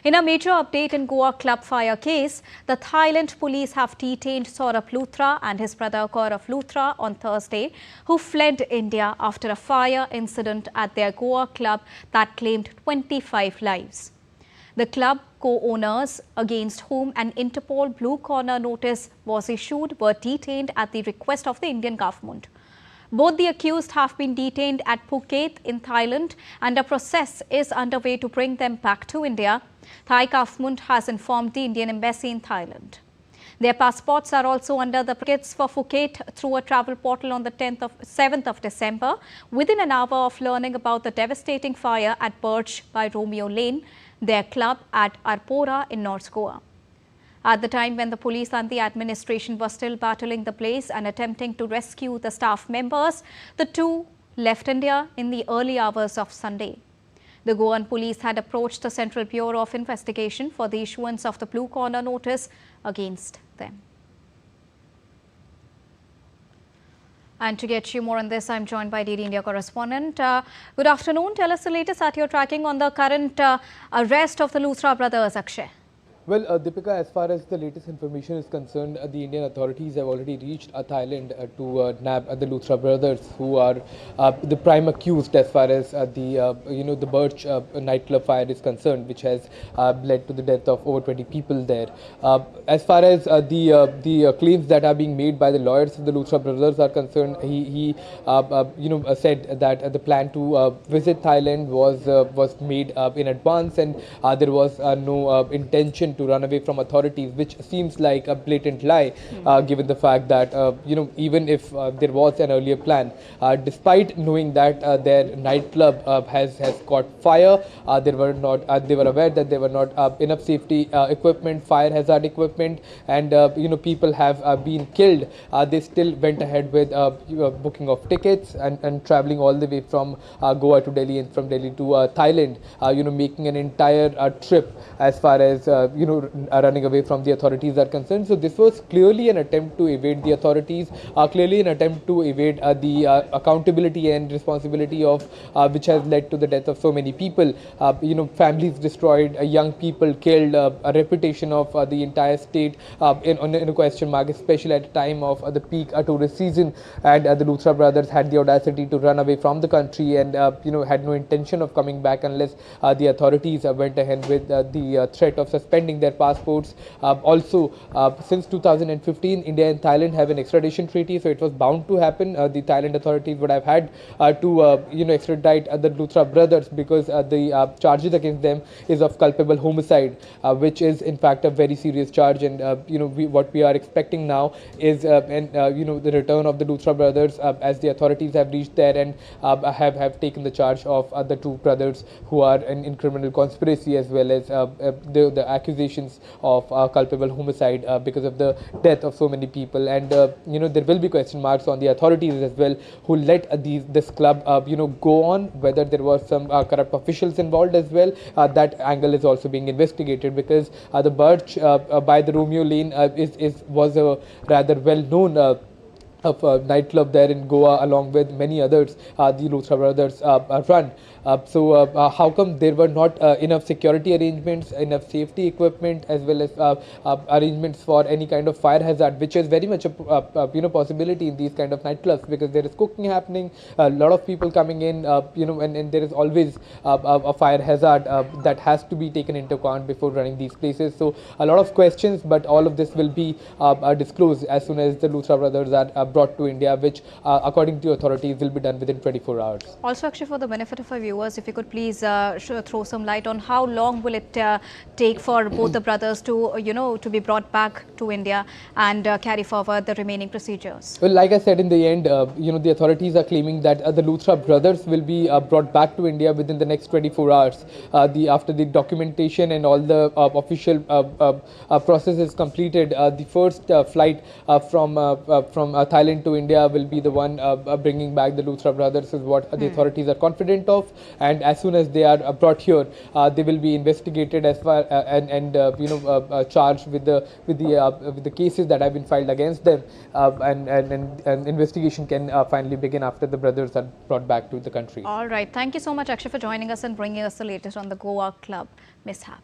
In a major update in Goa club fire case, the Thailand police have detained Saurabh Luthra and his brother Gaurav Luthra on Thursday, who fled India after a fire incident at their Goa club that claimed 25 lives. The club co-owners, against whom an Interpol Blue Corner notice was issued, were detained at the request of the Indian government. Both the accused have been detained at Phuket in Thailand, and a process is underway to bring them back to India. Thai government has informed the Indian embassy in Thailand. Their passports are also under the tickets for Phuket through a travel portal on the 7th of December, within an hour of learning about the devastating fire at Birch by Romeo Lane, their club at Arpora in North Goa. At the time when the police and the administration were still battling the blaze and attempting to rescue the staff members, the two left India in the early hours of Sunday. The Goan police had approached the Central Bureau of Investigation for the issuance of the Blue Corner notice against them. And to get you more on this, I'm joined by DD India correspondent. Good afternoon. Tell us the latest that you're tracking on the current arrest of the Luthra brothers, Akshay. Well, Deepika, as far as the latest information is concerned, the Indian authorities have already reached Thailand to nab the Luthra brothers, who are the prime accused as far as the Birch nightclub fire is concerned, which has led to the death of over 20 people there. As far as the claims that are being made by the lawyers of the Luthra brothers are concerned, he said that the plan to visit Thailand was made in advance, and there was no intention to run away from authorities, which seems like a blatant lie, given the fact that even if there was an earlier plan, despite knowing that their nightclub has caught fire, they were aware that there were not enough safety equipment, fire hazard equipment, and people have been killed. They still went ahead with booking of tickets and traveling all the way from Goa to Delhi and from Delhi to Thailand, making an entire trip as far as running away from the authorities are concerned. So this was clearly an attempt to evade the authorities, clearly an attempt to evade the accountability and responsibility of which has led to the death of so many people. Families destroyed, young people killed, a reputation of the entire state in a question mark, especially at the time of the peak tourist season. And the Luthra brothers had the audacity to run away from the country and had no intention of coming back unless the authorities went ahead with the threat of suspending their passports. Also, since 2015, India and Thailand have an extradition treaty, so it was bound to happen. The Thailand authorities would have had to extradite the Luthra brothers, because the charges against them is of culpable homicide, which is in fact a very serious charge. And what we are expecting now is the return of the Luthra brothers, as the authorities have reached there and have taken the charge of the two brothers who are in criminal conspiracy, as well as the accusations of culpable homicide because of the death of so many people. And there will be question marks on the authorities as well, who let this club go on, whether there was some corrupt officials involved as well. That angle is also being investigated, because the Birch by the Romeo Lane was a rather well known nightclub there in Goa, along with many others the Luthra brothers run. So how come there were not enough security arrangements, enough safety equipment, as well as arrangements for any kind of fire hazard, which is very much a possibility in these kind of nightclubs, because there is cooking happening, a lot of people coming in, and there is always a fire hazard that has to be taken into account before running these places. So a lot of questions, but all of this will be disclosed as soon as the Luthra brothers are brought to India, which according to authorities will be done within 24 hours. Also, actually, for the benefit of our viewers, if you could please throw some light on how long will it take for both the brothers to to be brought back to India and carry forward the remaining procedures. Well, like I said, in the end, the authorities are claiming that the Luthra brothers will be brought back to India within the next 24 hours. After the documentation and all the official process is completed, the first flight from Thailand to India will be the one bringing back the Luthra brothers, is what the authorities are confident of. And as soon as they are brought here, they will be investigated as far and charged with the cases that have been filed against them, and investigation can finally begin after the brothers are brought back to the country. All right, thank you so much, Akshay, for joining us and bringing us the latest on the Goa club mishap.